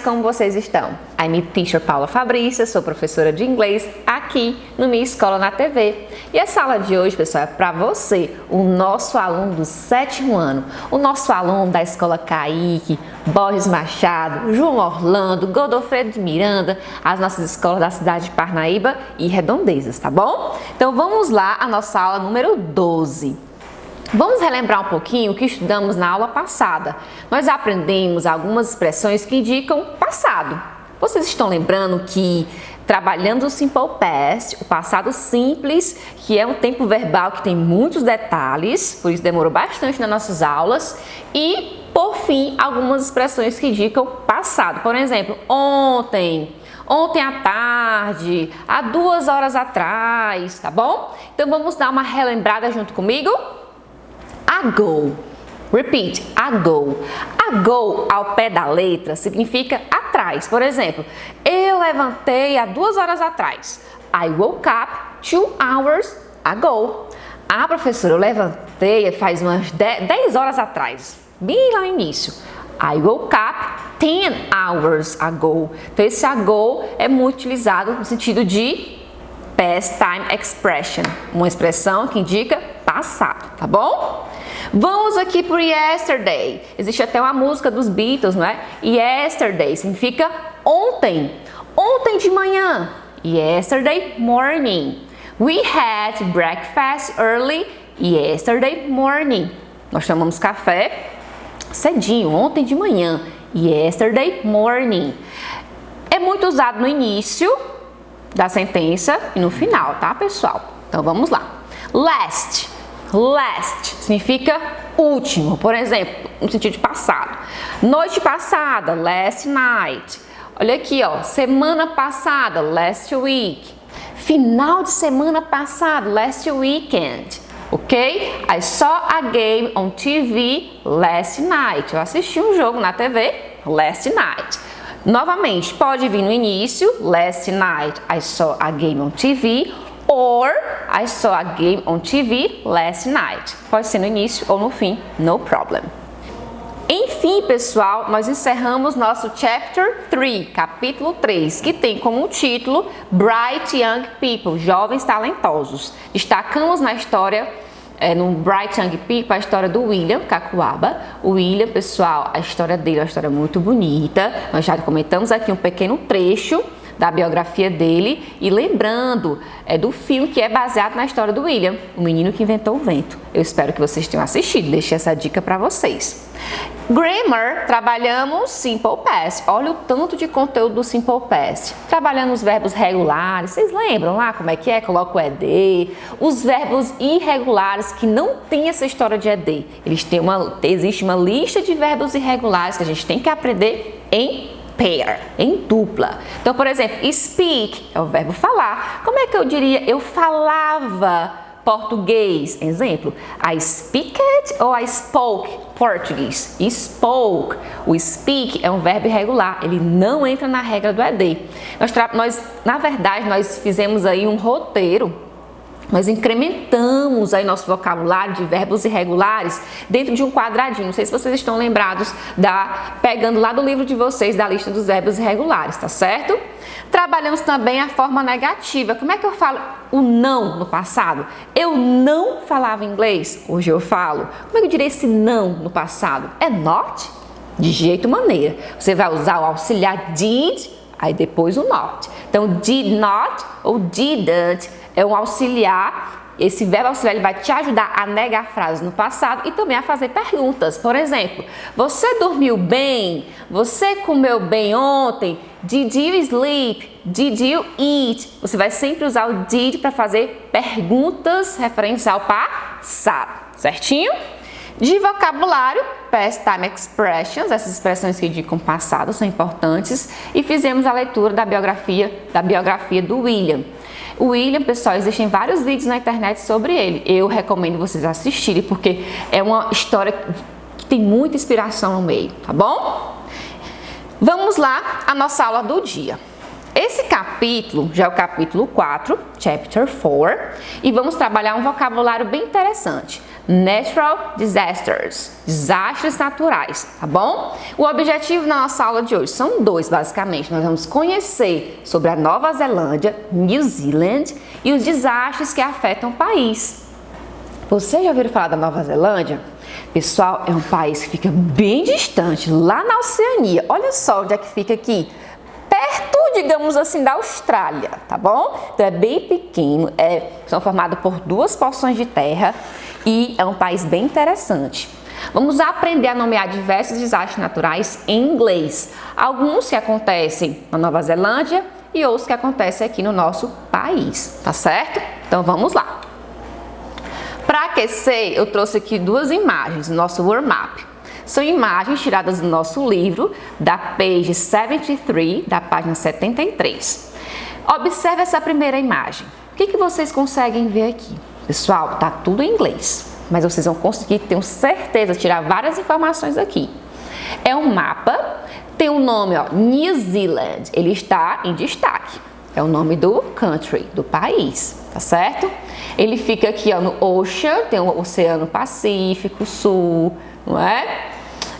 como vocês estão? I'm Teacher Paula Fabrícia, sou professora de inglês aqui no Minha Escola na TV. E essa aula de hoje, pessoal, é para você, o nosso aluno do 7º ano, o nosso aluno da Escola Kaique, Borges Machado, João Orlando, Godofredo de Miranda, as nossas escolas da cidade de Parnaíba e Redondezas, tá bom? Então vamos lá, a nossa aula número 12. Vamos relembrar um pouquinho o que estudamos na aula passada. Nós aprendemos algumas expressões que indicam passado. Vocês estão lembrando que trabalhando o Simple Past, o passado simples, que é um tempo verbal que tem muitos detalhes, por isso demorou bastante nas nossas aulas, e, por fim, algumas expressões que indicam passado. Por exemplo, ontem, ontem à tarde, há 2 horas atrás, tá bom? Então vamos dar uma relembrada junto comigo? Ago. Repeat, ago. Ago, ao pé da letra, significa atrás. Por exemplo, eu levantei há 2 horas atrás. I woke up 2 hours ago. Ah, professora, eu levantei faz umas 10 horas atrás. Bem lá no início. I woke up 10 hours ago. Então, esse ago é muito utilizado no sentido de past time expression. Uma expressão que indica passado, tá bom? Vamos aqui para yesterday. Existe até uma música dos Beatles, não é? Yesterday significa ontem. Ontem de manhã. Yesterday morning. We had breakfast early yesterday morning. Nós tomamos café cedinho, ontem de manhã. Yesterday morning. É muito usado no início da sentença e no final, tá, pessoal? Então vamos lá. Last. Last significa último, por exemplo, no sentido de passado. Noite passada, last night. Olha aqui, ó, semana passada, last week. Final de semana passada, last weekend. Ok? I saw a game on TV last night. Eu assisti um jogo na TV last night. Novamente, pode vir no início, last night I saw a game on TV. Or I saw a game on TV last night. Pode ser no início ou no fim, no problem. Enfim, pessoal, nós encerramos nosso Chapter 3, capítulo 3, que tem como título Bright Young People, jovens talentosos. Destacamos na história, no Bright Young People, a história do William Cacuaba. O William, pessoal, a história dele é uma história muito bonita. Nós já comentamos aqui um pequeno trecho da biografia dele e lembrando do filme que é baseado na história do William, o menino que inventou o vento. Eu espero que vocês tenham assistido, deixei essa dica para vocês. Grammar, trabalhamos Simple Past. Olha o tanto de conteúdo do Simple Past. Trabalhando os verbos regulares, vocês lembram lá como é que é? Coloca o ED. Os verbos irregulares que não tem essa história de ED. Existe uma lista de verbos irregulares que a gente tem que aprender em dupla. Então, por exemplo, speak é o verbo falar. Como é que eu diria? Eu falava português. Exemplo, I speaked ou I spoke português. Spoke. O speak é um verbo irregular. Ele não entra na regra do ED. Na verdade, nós fizemos aí um roteiro. Nós incrementamos aí nosso vocabulário de verbos irregulares dentro de um quadradinho. Não sei se vocês estão lembrados pegando lá do livro de vocês da lista dos verbos irregulares, tá certo? Trabalhamos também a forma negativa. Como é que eu falo o não no passado? Eu não falava inglês, hoje eu falo. Como é que eu diria esse não no passado? É not? De jeito maneira. Você vai usar o auxiliar did, aí depois o not. Então, did not ou didn't é um auxiliar. Esse verbo auxiliar ele vai te ajudar a negar frases no passado e também a fazer perguntas. Por exemplo, você dormiu bem? Você comeu bem ontem? Did you sleep? Did you eat? Você vai sempre usar o did para fazer perguntas referentes ao passado, certinho? De vocabulário, past time expressions, essas expressões que indicam passado são importantes, e fizemos a leitura da biografia do William. O William, pessoal, existem vários vídeos na internet sobre ele. Eu recomendo vocês assistirem porque é uma história que tem muita inspiração no meio, tá bom? Vamos lá, a nossa aula do dia. Esse capítulo já é o capítulo 4, Chapter 4, e vamos trabalhar um vocabulário bem interessante. Natural Disasters, desastres naturais, tá bom? O objetivo da nossa aula de hoje são dois, basicamente. Nós vamos conhecer sobre a Nova Zelândia, New Zealand, e os desastres que afetam o país. Vocês já ouviram falar da Nova Zelândia? Pessoal, é um país que fica bem distante, lá na Oceania. Olha só onde é que fica aqui. Perto, digamos assim, da Austrália, tá bom? Então é bem pequeno, são formados por duas porções de terra e é um país bem interessante. Vamos aprender a nomear diversos desastres naturais em inglês. Alguns que acontecem na Nova Zelândia e outros que acontecem aqui no nosso país, tá certo? Então vamos lá. Para aquecer, eu trouxe aqui duas imagens do nosso warm-up. São imagens tiradas do nosso livro, da page 73, da página 73. Observe essa primeira imagem. O que vocês conseguem ver aqui? Pessoal, tá tudo em inglês, mas vocês vão conseguir, tenho certeza, tirar várias informações aqui. É um mapa, tem o nome, ó, New Zealand, ele está em destaque. É o nome do country, do país, tá certo? Ele fica aqui, ó, no Ocean, tem o Oceano Pacífico, Sul, não é?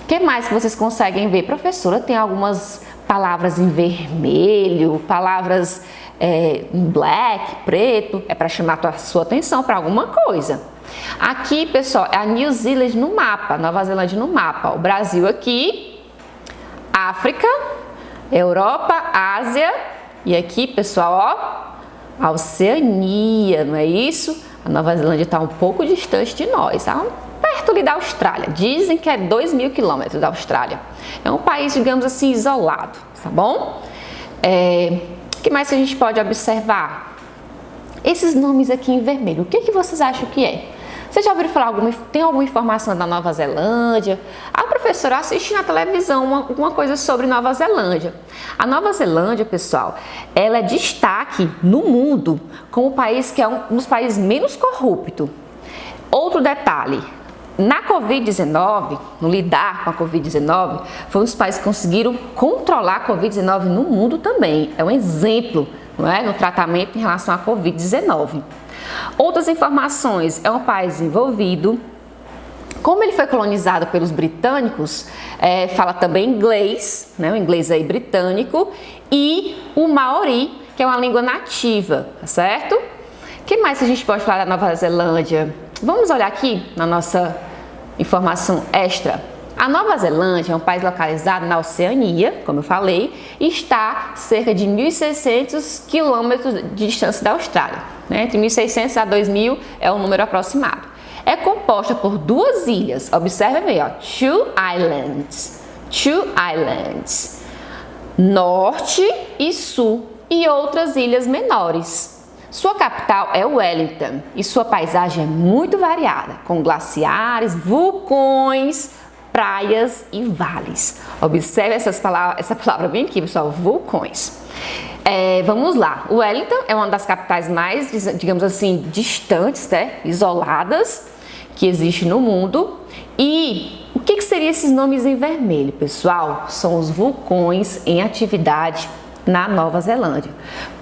O que mais que vocês conseguem ver? Professora, tem algumas palavras em vermelho, palavras em black, preto, é para chamar a sua atenção para alguma coisa. Aqui, pessoal, é a New Zealand no mapa, Nova Zelândia no mapa. O Brasil aqui, África, Europa, Ásia e aqui, pessoal, ó, a Oceania, não é isso? A Nova Zelândia está um pouco distante de nós, tá? Perto ali da Austrália. Dizem que é 2.000 quilômetros da Austrália. É um país, digamos assim, isolado, tá bom? O que mais que a gente pode observar? Esses nomes aqui em vermelho, o que vocês acham que é? Vocês já ouviram falar, tem alguma informação da Nova Zelândia? A professora assiste na televisão alguma coisa sobre Nova Zelândia. A Nova Zelândia, pessoal, ela é destaque no mundo como o país que é um dos países menos corrupto. Outro detalhe, na Covid-19, no lidar com a Covid-19, foi um dos países que conseguiram controlar a Covid-19 no mundo também. É um exemplo, não é, no tratamento em relação à Covid-19. Outras informações, é um país desenvolvido. Como ele foi colonizado pelos britânicos, fala também inglês, né, o inglês aí britânico, e o maori, que é uma língua nativa, tá certo? O que mais que a gente pode falar da Nova Zelândia? Vamos olhar aqui na nossa informação extra. A Nova Zelândia é um país localizado na Oceania, como eu falei, e está a cerca de 1.600 quilômetros de distância da Austrália. Né? Entre 1.600 a 2.000 é o número aproximado. É composta por duas ilhas, observe bem, ó, Two Islands, norte e sul, e outras ilhas menores. Sua capital é Wellington e sua paisagem é muito variada, com glaciares, vulcões, praias e vales. Observe essa palavra bem aqui, pessoal, vulcões. Vamos lá, Wellington é uma das capitais mais, digamos assim, distantes, né, isoladas, que existe no mundo. E o que seriam esses nomes em vermelho, pessoal? São os vulcões em atividade na Nova Zelândia.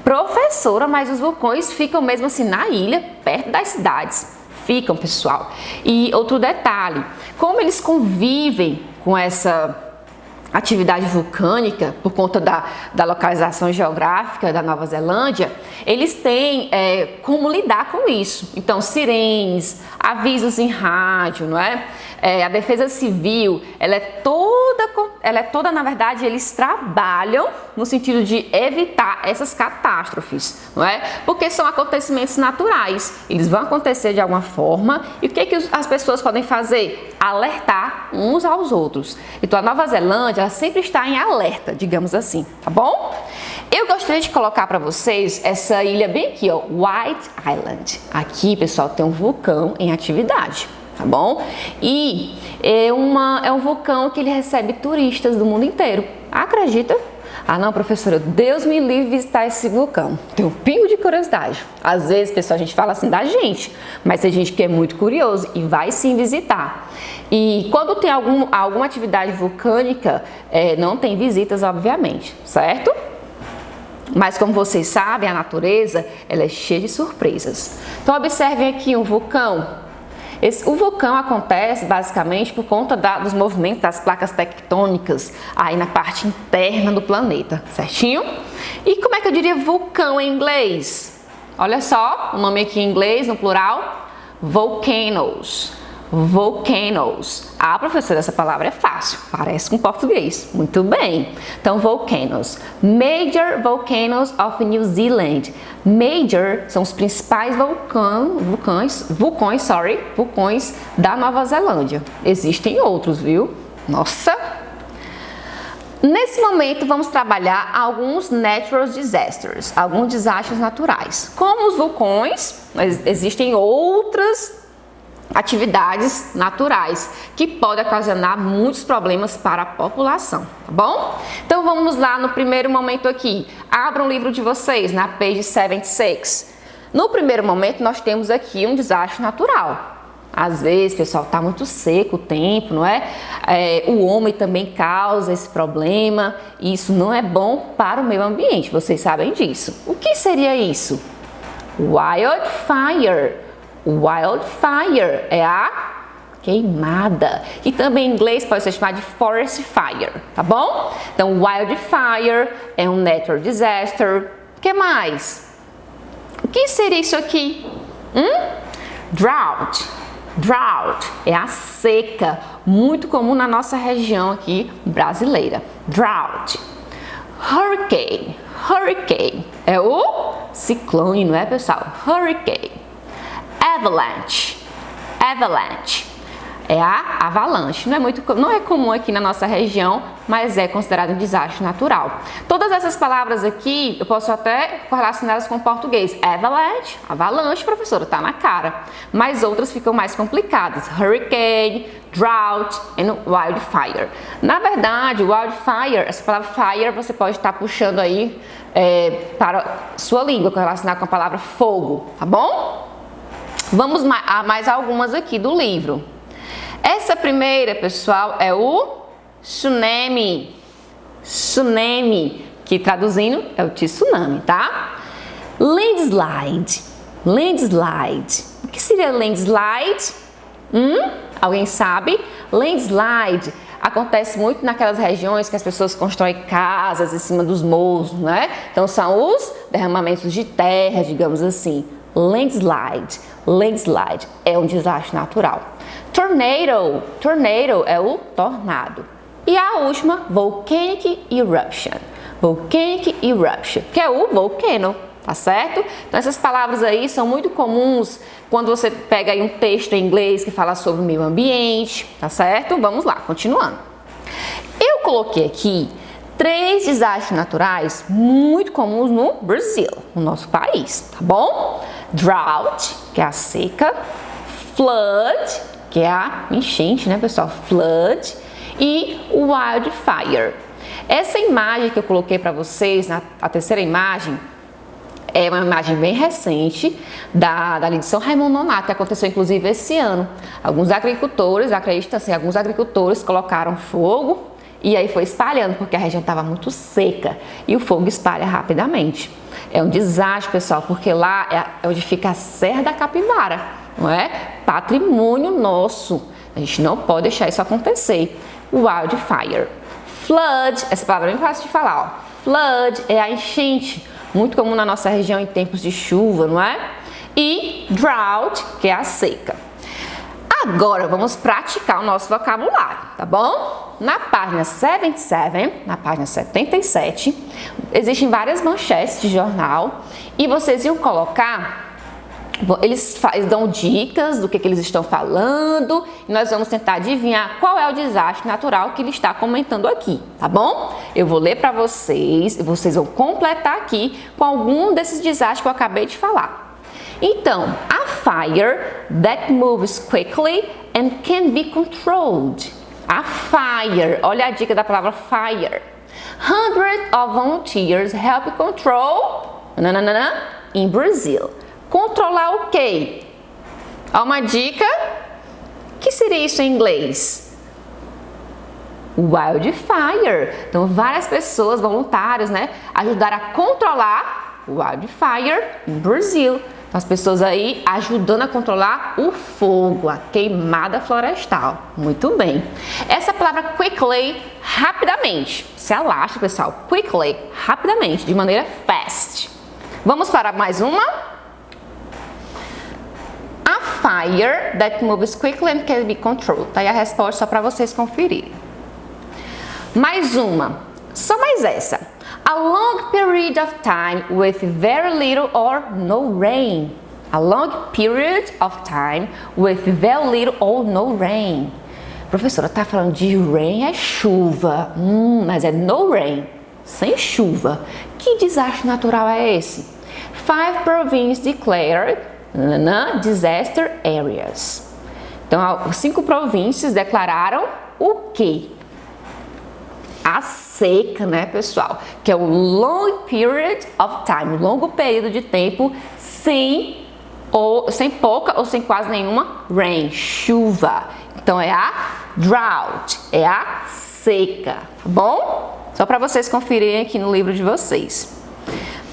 Professora, mas os vulcões ficam mesmo assim na ilha, perto das cidades. Ficam, pessoal. E outro detalhe, como eles convivem com essa atividade vulcânica, por conta da localização geográfica da Nova Zelândia, eles têm como lidar com isso. Então, sirenes, avisos em rádio, não é? A defesa civil, ela é toda, na verdade, eles trabalham no sentido de evitar essas catástrofes, não é? Porque são acontecimentos naturais, eles vão acontecer de alguma forma, e o que as pessoas podem fazer? Alertar uns aos outros. Então, a Nova Zelândia, ela sempre está em alerta, digamos assim, tá bom? Eu gostaria de colocar para vocês essa ilha bem aqui, ó, White Island. Aqui, pessoal, tem um vulcão em atividade. Tá bom? E é um vulcão que ele recebe turistas do mundo inteiro. Acredita? Ah, não, professora, Deus me livre visitar esse vulcão. Tenho um pingo de curiosidade. Às vezes, pessoal, a gente fala assim da gente, mas tem gente que é muito curioso e vai sim visitar. E quando tem alguma atividade vulcânica, não tem visitas, obviamente, certo? Mas como vocês sabem, a natureza ela é cheia de surpresas. Então, observem aqui um vulcão. O vulcão acontece basicamente por conta dos movimentos das placas tectônicas aí na parte interna do planeta, certinho? E como é que eu diria vulcão em inglês? Olha só, o nome aqui em inglês, no plural, volcanoes. Volcanoes. Ah, professora, essa palavra é fácil, parece com português. Muito bem. Então, volcanoes. Major volcanoes of New Zealand. Major são os principais vulcões da Nova Zelândia. Existem outros, viu? Nossa! Nesse momento, vamos trabalhar alguns natural disasters, alguns desastres naturais. Como os vulcões, existem outras atividades naturais que podem ocasionar muitos problemas para a população, tá bom? Então vamos lá no primeiro momento aqui. Abra um livro de vocês na page 76. No primeiro momento nós temos aqui um desastre natural. Às vezes, pessoal, tá muito seco o tempo, não é? O homem também causa esse problema e isso não é bom para o meio ambiente, vocês sabem disso. O que seria isso? Wildfire. Wildfire é a queimada. E também em inglês pode ser chamado de forest fire, tá bom? Então, wildfire é um natural disaster. O que mais? O que seria isso aqui? Drought. Drought é a seca, muito comum na nossa região aqui brasileira. Drought. Hurricane. Hurricane é o ciclone, não é, pessoal? Hurricane. Avalanche. Avalanche é a avalanche. Não é comum aqui na nossa região, mas é considerado um desastre natural. Todas essas palavras aqui, eu posso até correlacioná-las com o português. Avalanche, avalanche, professora, tá na cara. Mas outras ficam mais complicadas. Hurricane, drought and wildfire. Na verdade, wildfire, essa palavra fire, você pode estar puxando aí para sua língua, correlacionar com a palavra fogo, tá bom? Vamos a mais algumas aqui do livro. Essa primeira, pessoal, é o tsunami. Tsunami, que traduzindo é o tsunami, tá? Landslide. Landslide. O que seria landslide? Alguém sabe? Landslide acontece muito naquelas regiões que as pessoas constroem casas em cima dos morros, né? Então são os derramamentos de terra, digamos assim. Landslide. Landslide é um desastre natural. Tornado. Tornado é o tornado. E a última, volcanic eruption. Volcanic eruption, que é o volcano, tá certo? Então essas palavras aí são muito comuns quando você pega aí um texto em inglês que fala sobre o meio ambiente, tá certo? Vamos lá, continuando. Eu coloquei aqui 3 desastres naturais muito comuns no Brasil, no nosso país, tá bom? Drought, que é a seca, flood, que é a enchente, né, pessoal? Flood, e wildfire. Essa imagem que eu coloquei para vocês, a terceira imagem, é uma imagem bem recente da de São Raimundo Nonato, que aconteceu inclusive esse ano. Alguns agricultores, acredita assim, alguns agricultores colocaram fogo e aí foi espalhando, porque a região estava muito seca e o fogo espalha rapidamente. É um desastre, pessoal, porque lá é onde fica a Serra da Capivara, não é? Patrimônio nosso. A gente não pode deixar isso acontecer. Wildfire. Flood, essa palavra é bem fácil de falar, ó. Flood é a enchente, muito comum na nossa região em tempos de chuva, não é? E drought, que é a seca. Agora vamos praticar o nosso vocabulário, tá bom? Na página 77, na página 77, existem várias manchetes de jornal e vocês iam colocar, eles dão dicas do que eles estão falando e nós vamos tentar adivinhar qual é o desastre natural que ele está comentando aqui, tá bom? Eu vou ler para vocês e vocês vão completar aqui com algum desses desastres que eu acabei de falar. Então, a fire that moves quickly and can be controlled. A fire, olha a dica da palavra fire. Hundreds of volunteers help control in Brazil. Controlar o quê? Há uma dica. O que seria isso em inglês? Wildfire. Então, várias pessoas, voluntários, né, ajudaram a controlar o wildfire no Brasil. As pessoas aí ajudando a controlar o fogo, a queimada florestal. Muito bem. Essa palavra quickly, rapidamente. Se alastra, pessoal. Quickly, rapidamente, de maneira fast. Vamos para mais uma? A fire that moves quickly and can be controlled. Tá aí a resposta só para vocês conferirem. Mais uma. Só mais essa. A long period of time with very little or no rain. A long period of time with very little or no rain. Professora, tá falando de rain é chuva. Mas é no rain, sem chuva. Que desastre natural é esse? 5 provinces declared disaster areas. Então, 5 províncias declararam o quê? A seca, né, pessoal? Que é o long period of time, longo período de tempo sem pouca ou sem quase nenhuma rain, chuva. Então é a drought, é a seca, tá bom? Só para vocês conferirem aqui no livro de vocês.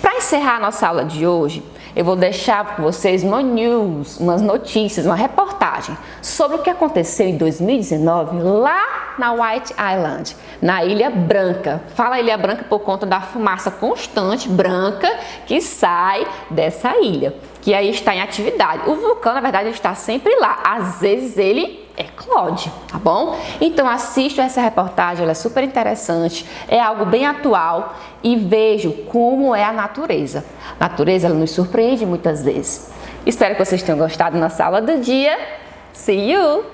Para encerrar a nossa aula de hoje, eu vou deixar com vocês uma news, umas notícias, uma reportagem sobre o que aconteceu em 2019 lá na White Island, na Ilha Branca. Fala Ilha Branca por conta da fumaça constante branca que sai dessa ilha, que aí está em atividade. O vulcão, na verdade, está sempre lá. Às vezes ele eclode, tá bom? Então assistam essa reportagem, ela é super interessante, é algo bem atual e vejo como é a natureza. A natureza, ela nos surpreende muitas vezes. Espero que vocês tenham gostado na aula do dia. See you!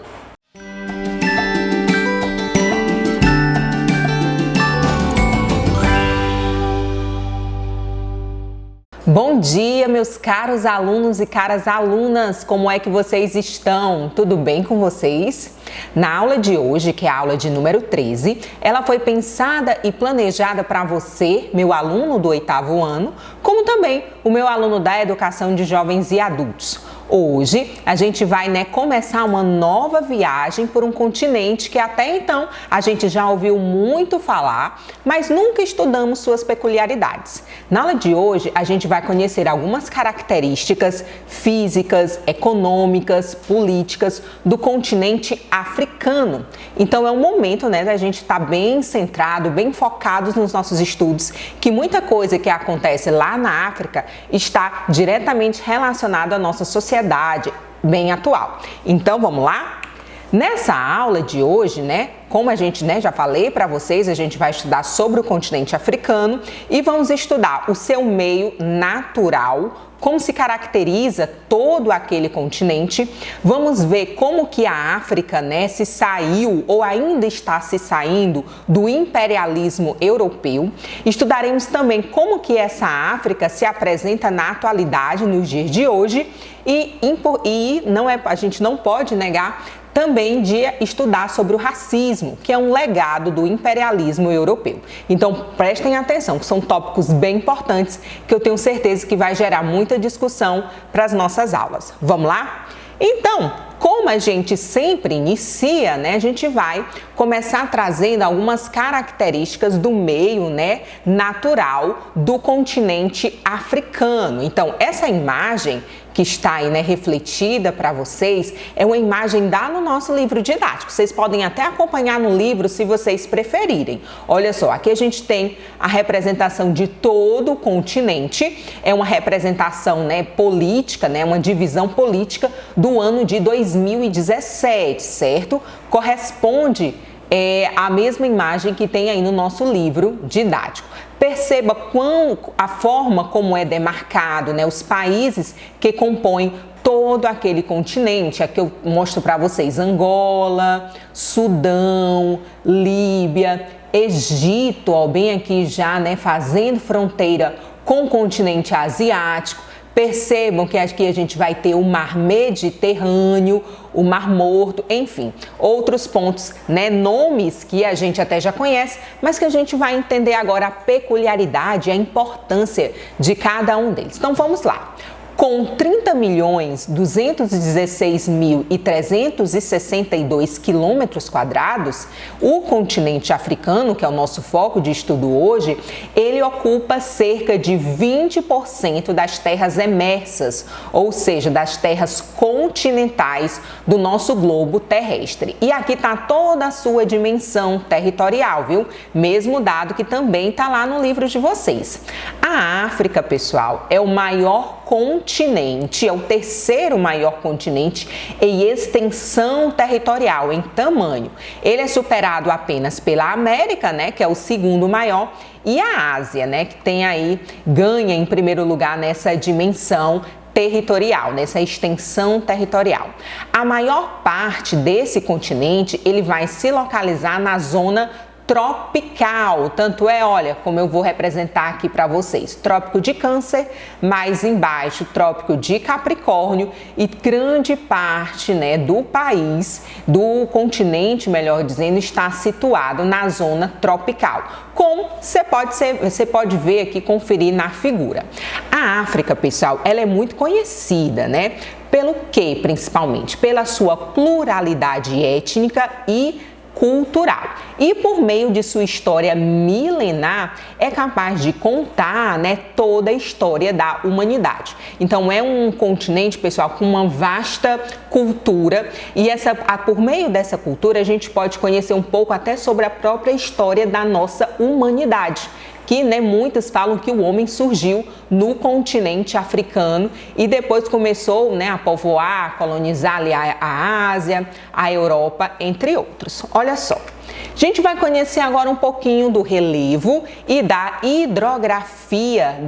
Bom dia, meus caros alunos e caras alunas, como é que vocês estão? Tudo bem com vocês? Na aula de hoje, que é a aula de número 13, ela foi pensada e planejada para você, meu aluno do 8º ano, como também o meu aluno da Educação de Jovens e Adultos. Hoje a gente vai começar uma nova viagem por um continente que até então a gente já ouviu muito falar, mas nunca estudamos suas peculiaridades. Na aula de hoje a gente vai conhecer algumas características físicas, econômicas, políticas do continente africano. Então é um momento da gente estar bem centrado, bem focados nos nossos estudos, que muita coisa que acontece lá na África está diretamente relacionada à nossa sociedade bem atual. Então vamos lá? Nessa aula de hoje, como a gente já falei para vocês, a gente vai estudar sobre o continente africano e vamos estudar o seu meio natural, como se caracteriza todo aquele continente. Vamos ver como que a África, se saiu ou ainda está se saindo do imperialismo europeu. Estudaremos também como que essa África se apresenta na atualidade, nos dias de hoje, e a gente não pode negar também de estudar sobre o racismo, que é um legado do imperialismo europeu. Então, prestem atenção, que são tópicos bem importantes que eu tenho certeza que vai gerar muita discussão para as nossas aulas. Vamos lá? Então, como a gente sempre inicia, a gente vai começar trazendo algumas características do meio, natural do continente africano. Então, essa imagem que está aí, refletida para vocês, é uma imagem da no nosso livro didático. Vocês podem até acompanhar no livro se vocês preferirem. Olha só, aqui a gente tem a representação de todo o continente, é uma representação, política, uma divisão política do ano de 2017, certo? Corresponde à mesma imagem que tem aí no nosso livro didático. Perceba a forma como é demarcado, os países que compõem todo aquele continente. Aqui eu mostro para vocês Angola, Sudão, Líbia, Egito, bem aqui já, fazendo fronteira com o continente asiático. Percebam que aqui a gente vai ter o Mar Mediterrâneo, o Mar Morto, enfim, outros pontos, nomes que a gente até já conhece, mas que a gente vai entender agora a peculiaridade, a importância de cada um deles. Então vamos lá. Com 30.216.362 quilômetros quadrados, o continente africano, que é o nosso foco de estudo hoje, ele ocupa cerca de 20% das terras emersas, ou seja, das terras continentais do nosso globo terrestre. E aqui está toda a sua dimensão territorial, viu? Mesmo dado que também está lá no livro de vocês. A África, pessoal, é o maior continente, é o terceiro maior continente em extensão territorial, em tamanho. Ele é superado apenas pela América, né, que é o segundo maior, e a Ásia, né, que tem aí, ganha em primeiro lugar nessa dimensão territorial, nessa extensão territorial. A maior parte desse continente, ele vai se localizar na zona tropical, tanto é, olha, como eu vou representar aqui para vocês, Trópico de Câncer, mais embaixo, Trópico de Capricórnio, e grande parte, né, do país, do continente, melhor dizendo, está situado na zona tropical, como você pode ver aqui, conferir na figura. A África, pessoal, ela é muito conhecida, né? Pelo quê, principalmente? Pela sua pluralidade étnica e cultural. E por meio de sua história milenar, é capaz de contar, né, toda a história da humanidade. Então é um continente, pessoal, com uma vasta cultura, e por meio dessa cultura a gente pode conhecer um pouco até sobre a própria história da nossa humanidade. Que, né, muitos falam que o homem surgiu no continente africano e depois começou, né, a povoar, a colonizar ali a Ásia, a Europa, entre outros. Olha só, a gente vai conhecer agora um pouquinho do relevo e da hidrografia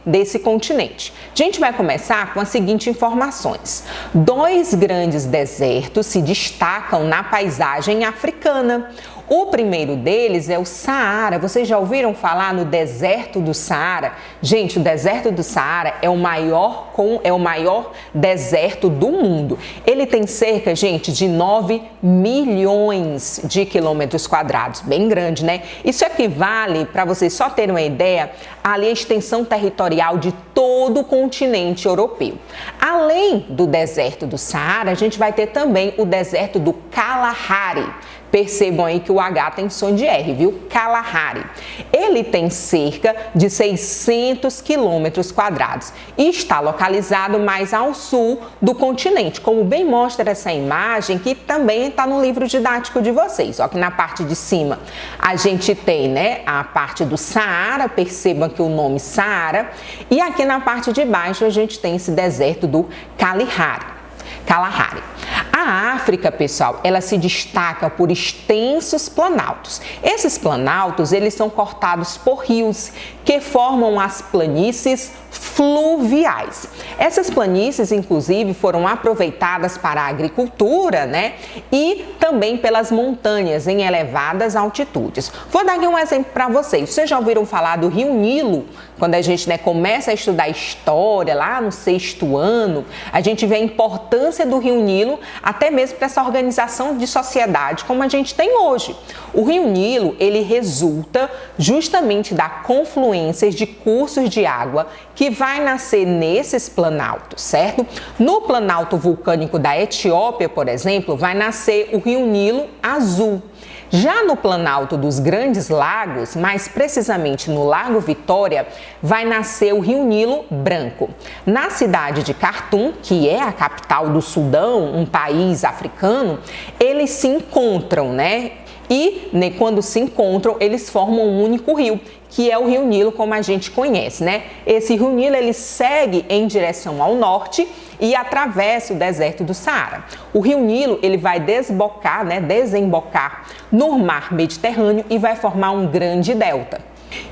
desse continente. A gente vai começar com as seguintes informações. 2 grandes desertos se destacam na paisagem africana. O primeiro deles é o Saara. Vocês já ouviram falar no deserto do Saara? Gente, o deserto do Saara é o maior deserto do mundo. Ele tem cerca, gente, de 9 milhões de quilômetros quadrados. Bem grande, né? Isso equivale, para vocês só terem uma ideia, a extensão territorial de todo o continente europeu. Além do deserto do Saara, a gente vai ter também o deserto do Kalahari. Percebam aí que o H tem som de R, viu? Kalahari. Ele tem cerca de 600 quilômetros quadrados e está localizado mais ao sul do continente, como bem mostra essa imagem, que também está no livro didático de vocês. Ó, que na parte de cima a gente tem, né, a parte do Saara, percebam que o nome Saara, e aqui na parte de baixo a gente tem esse deserto do Kalahari. A África, pessoal, ela se destaca por extensos planaltos. Esses planaltos, eles são cortados por rios que formam as planícies fluviais. Essas planícies, inclusive, foram aproveitadas para a agricultura, né? E também pelas montanhas em elevadas altitudes. Vou dar aqui um exemplo para vocês. Vocês já ouviram falar do Rio Nilo? Quando a gente, né, começa a estudar história, lá no 6º ano, a gente vê a importância do Rio Nilo, até mesmo para essa organização de sociedade como a gente tem hoje. O Rio Nilo, ele resulta justamente da confluência de cursos de água que vai nascer nesses planaltos, certo? No planalto vulcânico da Etiópia, por exemplo, vai nascer o Rio Nilo Azul. Já no planalto dos Grandes Lagos, mais precisamente no Lago Vitória, vai nascer o Rio Nilo Branco. Na cidade de Khartoum, que é a capital do Sudão, um país africano, eles se encontram, né? E, né, quando se encontram, eles formam um único rio, que é o Rio Nilo, como a gente conhece, né? Esse Rio Nilo, ele segue em direção ao norte e atravessa o deserto do Saara. O Rio Nilo, ele vai desembocar no mar Mediterrâneo e vai formar um grande delta.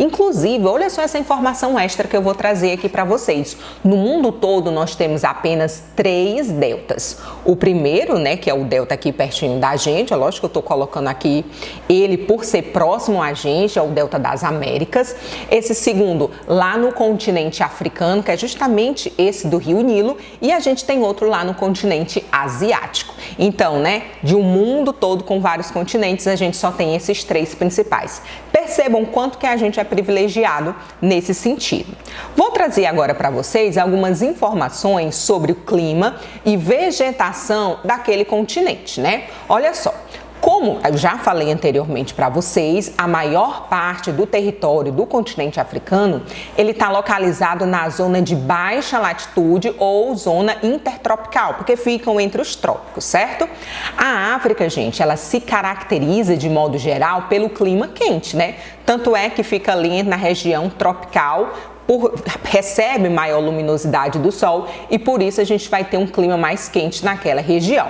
Inclusive, olha só essa informação extra que eu vou trazer aqui para vocês. No mundo todo, nós temos apenas 3 deltas. O primeiro, né, que é o delta aqui pertinho da gente, é lógico que eu estou colocando aqui ele por ser próximo a gente, é o delta das Américas. Esse segundo, lá no continente africano, que é justamente esse do Rio Nilo, e a gente tem outro lá no continente asiático. Então, né, de um mundo todo com vários continentes, a gente só tem esses 3 principais. Percebam quanto que a gente é privilegiado nesse sentido. Vou trazer agora para vocês algumas informações sobre o clima e vegetação daquele continente, né? Olha só. Como eu já falei anteriormente para vocês, a maior parte do território do continente africano, ele está localizado na zona de baixa latitude ou zona intertropical, porque ficam entre os trópicos, certo? A África, gente, ela se caracteriza de modo geral pelo clima quente, né? Tanto é que fica ali na região tropical, recebe maior luminosidade do sol e por isso a gente vai ter um clima mais quente naquela região.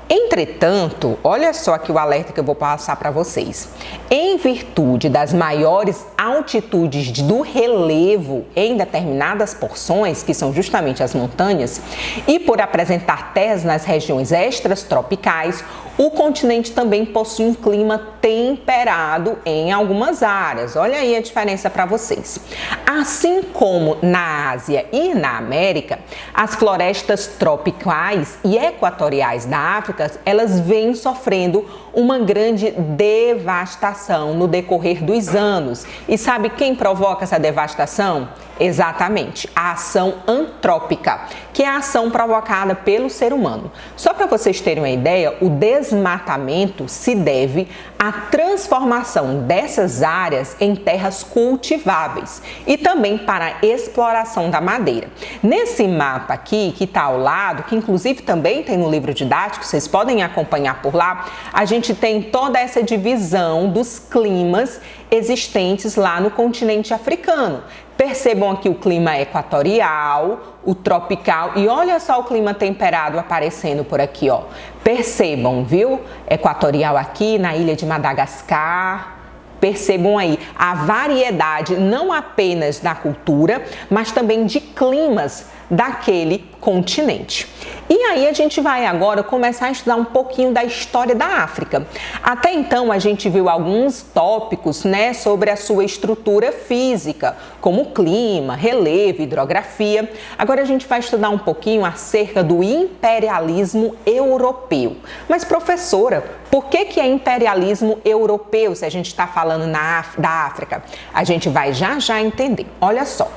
Entretanto, olha só aqui o alerta que eu vou passar para vocês. Em virtude das maiores altitudes do relevo em determinadas porções, que são justamente as montanhas, e por apresentar terras nas regiões extratropicais, o continente também possui um clima temperado em algumas áreas. Olha aí a diferença para vocês. Assim como na Ásia e na América, as florestas tropicais e equatoriais da África, elas vêm sofrendo uma grande devastação no decorrer dos anos. E sabe quem provoca essa devastação? Exatamente, a ação antrópica, que é a ação provocada pelo ser humano. Só para vocês terem uma ideia, o desmatamento se deve à transformação dessas áreas em terras cultiváveis e também para a exploração da madeira. Nesse mapa aqui, que está ao lado, que inclusive também tem no livro didático, vocês podem acompanhar por lá, a gente tem toda essa divisão dos climas existentes lá no continente africano. Percebam aqui o clima equatorial, o tropical e olha só o clima temperado aparecendo por aqui, ó. Percebam, viu? Equatorial aqui na ilha de Madagascar. Percebam aí a variedade não apenas da cultura, mas também de climas daquele continente. E aí a gente vai agora começar a estudar um pouquinho da história da África. Até então a gente viu alguns tópicos, né, sobre a sua estrutura física, como clima, relevo, hidrografia. Agora a gente vai estudar um pouquinho acerca do imperialismo europeu. Mas professora, por que é imperialismo europeu se a gente está falando da África? A gente vai já entender. Olha só.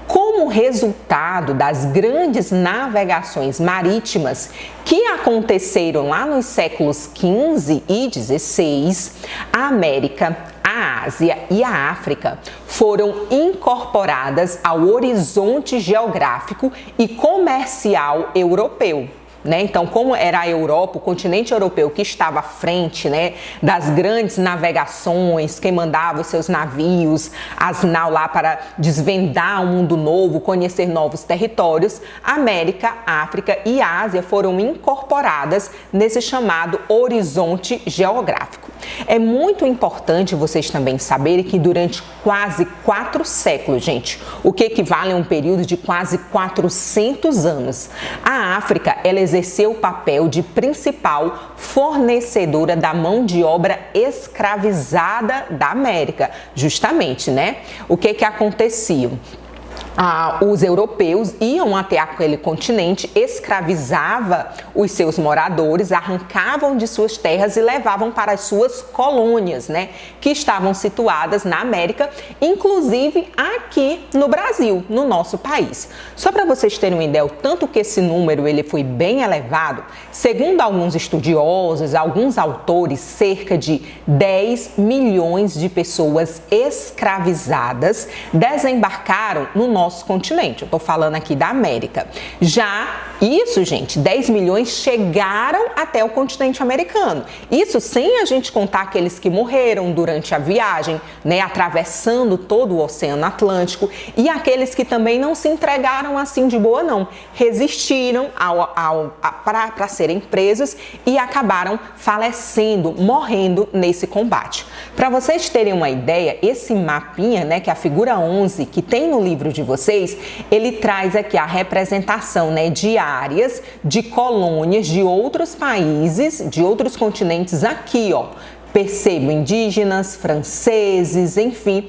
Como resultado das grandes navegações marítimas que aconteceram lá nos séculos XV e XVI, a América, a Ásia e a África foram incorporadas ao horizonte geográfico e comercial europeu. Então, como era a Europa, o continente europeu que estava à frente, né, das grandes navegações, quem mandava os seus navios, as naus lá para desvendar um mundo novo, conhecer novos territórios, América, África e Ásia foram incorporadas nesse chamado horizonte geográfico. É muito importante vocês também saberem que durante quase 4 séculos, gente, o que equivale a um período de quase 400 anos, a África, ela exerceu o papel de principal fornecedora da mão de obra escravizada da América. Justamente, né? O que acontecia? Os europeus iam até aquele continente, escravizavam os seus moradores, arrancavam de suas terras e levavam para as suas colônias, né, que estavam situadas na América, inclusive aqui no Brasil, no nosso país. Só para vocês terem uma ideia, o tanto que esse número ele foi bem elevado, segundo alguns estudiosos, alguns autores, cerca de 10 milhões de pessoas escravizadas desembarcaram no nosso continente. Eu tô falando aqui da América. Já isso, gente, 10 milhões chegaram até o continente americano. Isso sem a gente contar aqueles que morreram durante a viagem, né, atravessando todo o Oceano Atlântico e aqueles que também não se entregaram assim de boa, não. Resistiram para serem presos e acabaram falecendo, morrendo nesse combate. Para vocês terem uma ideia, esse mapinha, né, que é a figura 11 que tem no livro de vocês, ele traz aqui a representação, né, de áreas, de colônias de outros países, de outros continentes aqui, ó. Percebo indígenas, franceses, enfim.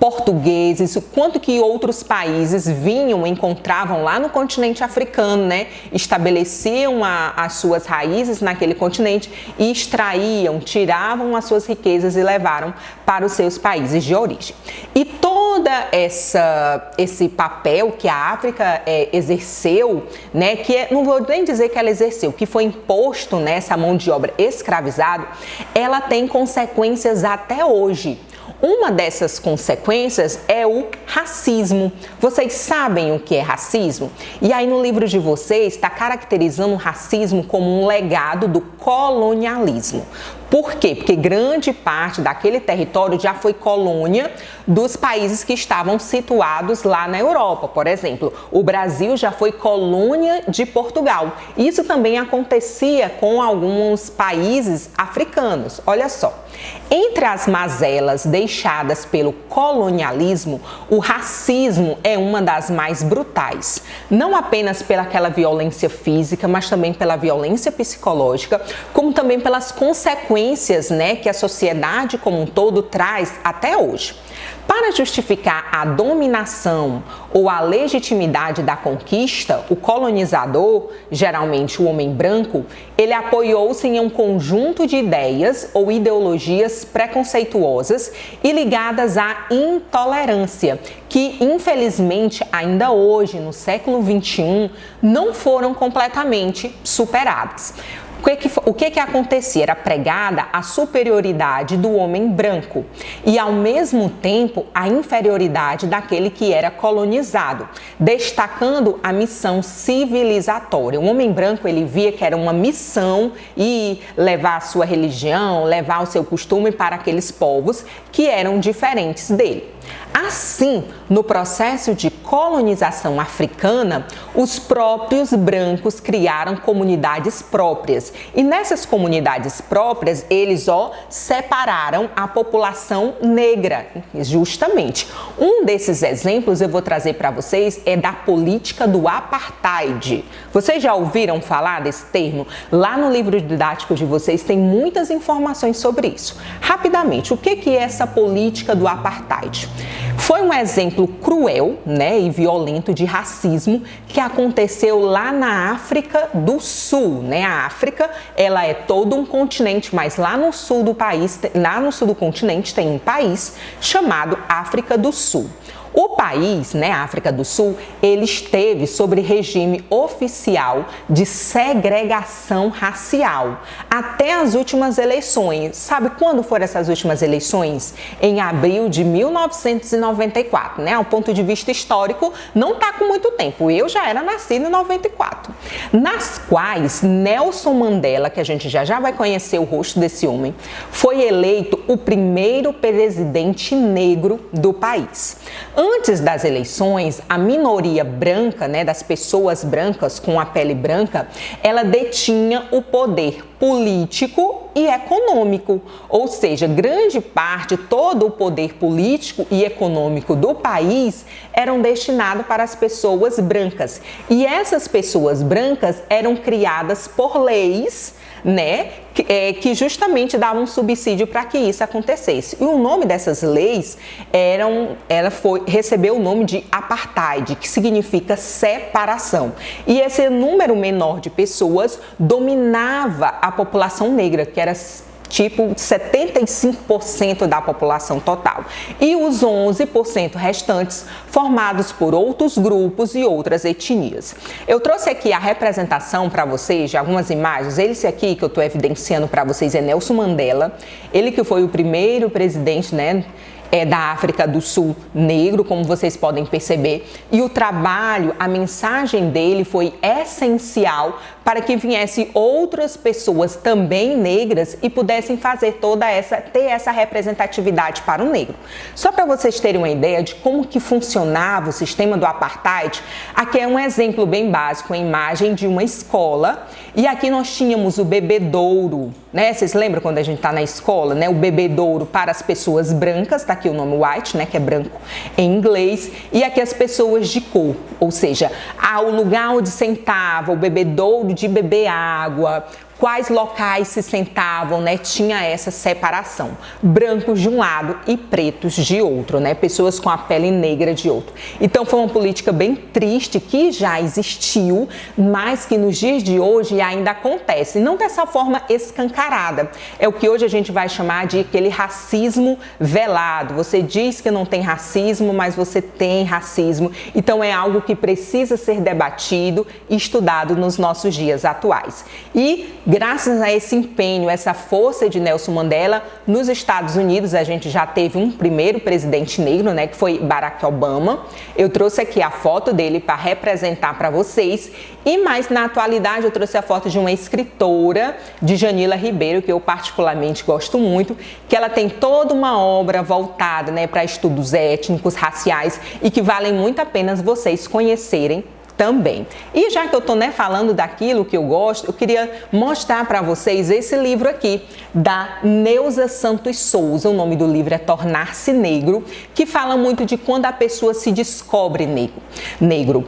portugueses, quanto que outros países vinham, encontravam lá no continente africano, né? Estabeleciam as suas raízes naquele continente e extraíam, tiravam as suas riquezas e levaram para os seus países de origem. E toda esse papel que a África exerceu, né? Não vou nem dizer que ela exerceu, que foi imposto nessa mão de obra escravizada, ela tem consequências até hoje. Uma dessas consequências é o racismo. Vocês sabem o que é racismo? E aí no livro de vocês está caracterizando o racismo como um legado do colonialismo. Por quê? Porque grande parte daquele território já foi colônia dos países que estavam situados lá na Europa. Por exemplo, o Brasil já foi colônia de Portugal. Isso também acontecia com alguns países africanos. Olha só, entre as mazelas deixadas pelo colonialismo, o racismo é uma das mais brutais. Não apenas pelaquela violência física, mas também pela violência psicológica, como também pelas consequências, né, que a sociedade como um todo traz até hoje. Para justificar a dominação ou a legitimidade da conquista, o colonizador, geralmente o homem branco, ele apoiou-se em um conjunto de ideias ou ideologias preconceituosas e ligadas à intolerância, que infelizmente ainda hoje, no século XXI, não foram completamente superadas. O que acontecia? Era pregada a superioridade do homem branco e, ao mesmo tempo, a inferioridade daquele que era colonizado, destacando a missão civilizatória. O homem branco, ele via que era uma missão e levar a sua religião, levar o seu costume para aqueles povos que eram diferentes dele. Assim, no processo de colonização africana, os próprios brancos criaram comunidades próprias. E nessas comunidades próprias, eles separaram a população negra, justamente. Um desses exemplos eu vou trazer para vocês é da política do apartheid. Vocês já ouviram falar desse termo? Lá no livro didático de vocês tem muitas informações sobre isso. Rapidamente, o que é essa política do apartheid? Foi um exemplo cruel, né, e violento de racismo que aconteceu lá na África do Sul, né? A África, ela é todo um continente, mas lá no sul do país, lá no sul do continente tem um país chamado África do Sul. O país, né, a África do Sul, ele esteve sob regime oficial de segregação racial até as últimas eleições. Sabe quando foram essas últimas eleições? Em abril de 1994, né? Ao ponto de vista histórico, não está com muito tempo. Eu já era nascida em 94. Nas quais Nelson Mandela, que a gente já vai conhecer o rosto desse homem, foi eleito o primeiro presidente negro do país. Antes das eleições, a minoria branca, né, das pessoas brancas com a pele branca, ela detinha o poder político e econômico, ou seja, grande parte, todo o poder político e econômico do país eram destinados para as pessoas brancas. E essas pessoas brancas eram criadas por leis, né, que justamente davam um subsídio para que isso acontecesse. E o nome dessas leis recebeu o nome de apartheid, que significa separação. E esse número menor de pessoas dominava a população negra, que era tipo 75% da população total, e os 11% restantes formados por outros grupos e outras etnias. Eu trouxe aqui a representação para vocês de algumas imagens. Esse aqui que eu estou evidenciando para vocês é Nelson Mandela, ele que foi o primeiro presidente, né, da África do Sul negro, como vocês podem perceber, e o trabalho, a mensagem dele foi essencial para que viessem outras pessoas também negras e pudessem ter essa representatividade para o negro. Só para vocês terem uma ideia de como que funcionava o sistema do apartheid, aqui é um exemplo bem básico, a imagem de uma escola, e aqui nós tínhamos o bebedouro, né? Vocês lembram quando a gente está na escola, né? O bebedouro para as pessoas brancas, tá aqui o nome white, né? Que é branco em inglês, e aqui as pessoas de cor, ou seja, o lugar onde sentava, o bebedouro de beber água. quais locais se sentavam, né? Tinha essa separação. Brancos de um lado e pretos de outro, né? Pessoas com a pele negra de outro. Então foi uma política bem triste que já existiu, mas que nos dias de hoje ainda acontece. Não dessa forma escancarada. É o que hoje a gente vai chamar de aquele racismo velado. Você diz que não tem racismo, mas você tem racismo. Então é algo que precisa ser debatido e estudado nos nossos dias atuais. E graças a esse empenho, essa força de Nelson Mandela, nos Estados Unidos a gente já teve um primeiro presidente negro, né, que foi Barack Obama. Eu trouxe aqui a foto dele para representar para vocês. E mais na atualidade eu trouxe a foto de uma escritora, de Janila Ribeiro, que eu particularmente gosto muito, que ela tem toda uma obra voltada, né, para estudos étnicos, raciais e que valem muito a pena vocês conhecerem também. E já que eu tô, né, falando daquilo que eu gosto, eu queria mostrar para vocês esse livro aqui da Neuza Santos Souza. O nome do livro é Tornar-se Negro, que fala muito de quando a pessoa se descobre negro.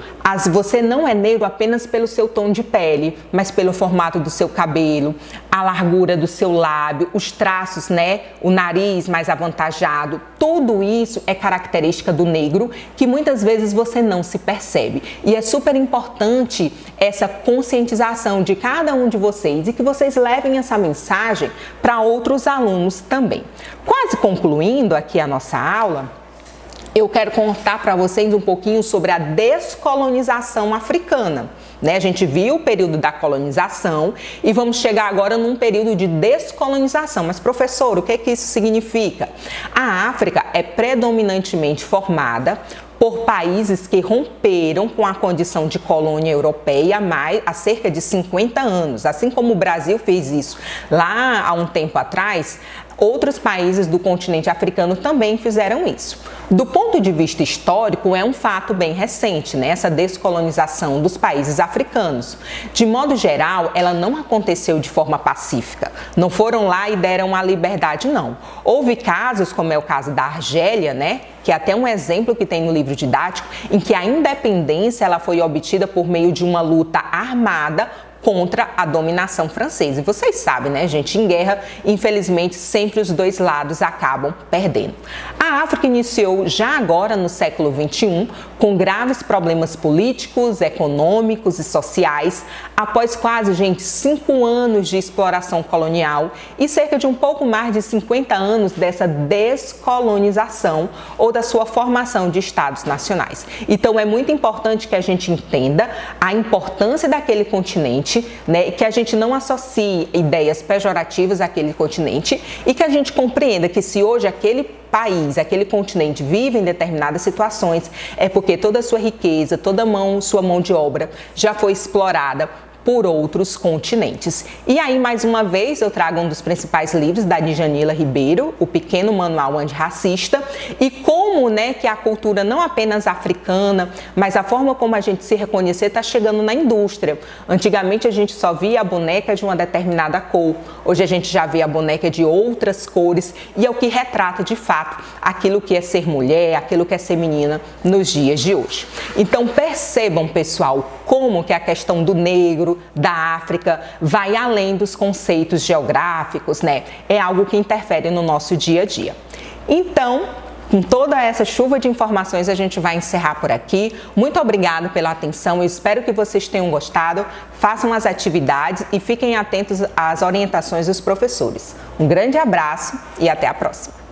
Você não é negro apenas pelo seu tom de pele, mas pelo formato do seu cabelo, a largura do seu lábio, os traços, né, o nariz mais avantajado. Tudo isso é característica do negro que muitas vezes você não se percebe. E é super importante essa conscientização de cada um de vocês e que vocês levem essa mensagem para outros alunos também. Quase concluindo aqui a nossa aula, eu quero contar para vocês um pouquinho sobre a descolonização africana. A gente viu o período da colonização e vamos chegar agora num período de descolonização. Mas, professor, o que isso significa? A África é predominantemente formada por países que romperam com a condição de colônia europeia há cerca de 50 anos. Assim como o Brasil fez isso lá há um tempo atrás, outros países do continente africano também fizeram isso. Do ponto de vista histórico, é um fato bem recente, né? Essa descolonização dos países africanos. De modo geral, ela não aconteceu de forma pacífica. Não foram lá e deram a liberdade, não. Houve casos, como é o caso da Argélia, né? Que é até um exemplo que tem no livro didático, em que a independência ela foi obtida por meio de uma luta armada contra a dominação francesa. E vocês sabem, né, gente, em guerra, infelizmente, sempre os dois lados acabam perdendo. A África iniciou já agora no século XXI com graves problemas políticos, econômicos e sociais, após quase, gente, 5 anos de exploração colonial e cerca de um pouco mais de 50 anos dessa descolonização ou da sua formação de estados nacionais. Então, é muito importante que a gente entenda a importância daquele continente, né, que a gente não associe ideias pejorativas àquele continente e que a gente compreenda que se hoje aquele país, aquele continente vive em determinadas situações, é porque toda a sua riqueza, toda sua mão de obra já foi explorada por outros continentes. E aí, mais uma vez, eu trago um dos principais livros da Djanila Ribeiro, O Pequeno Manual Antirracista, e como, né, que a cultura não apenas africana, mas a forma como a gente se reconhecer está chegando na indústria. Antigamente a gente só via a boneca de uma determinada cor, hoje a gente já vê a boneca de outras cores e é o que retrata de fato aquilo que é ser mulher, aquilo que é ser menina nos dias de hoje. Então percebam, pessoal, como que a questão do negro, da África, vai além dos conceitos geográficos, né? É algo que interfere no nosso dia a dia. Então, com toda essa chuva de informações, a gente vai encerrar por aqui. Muito obrigada pela atenção, eu espero que vocês tenham gostado. Façam as atividades e fiquem atentos às orientações dos professores. Um grande abraço e até a próxima!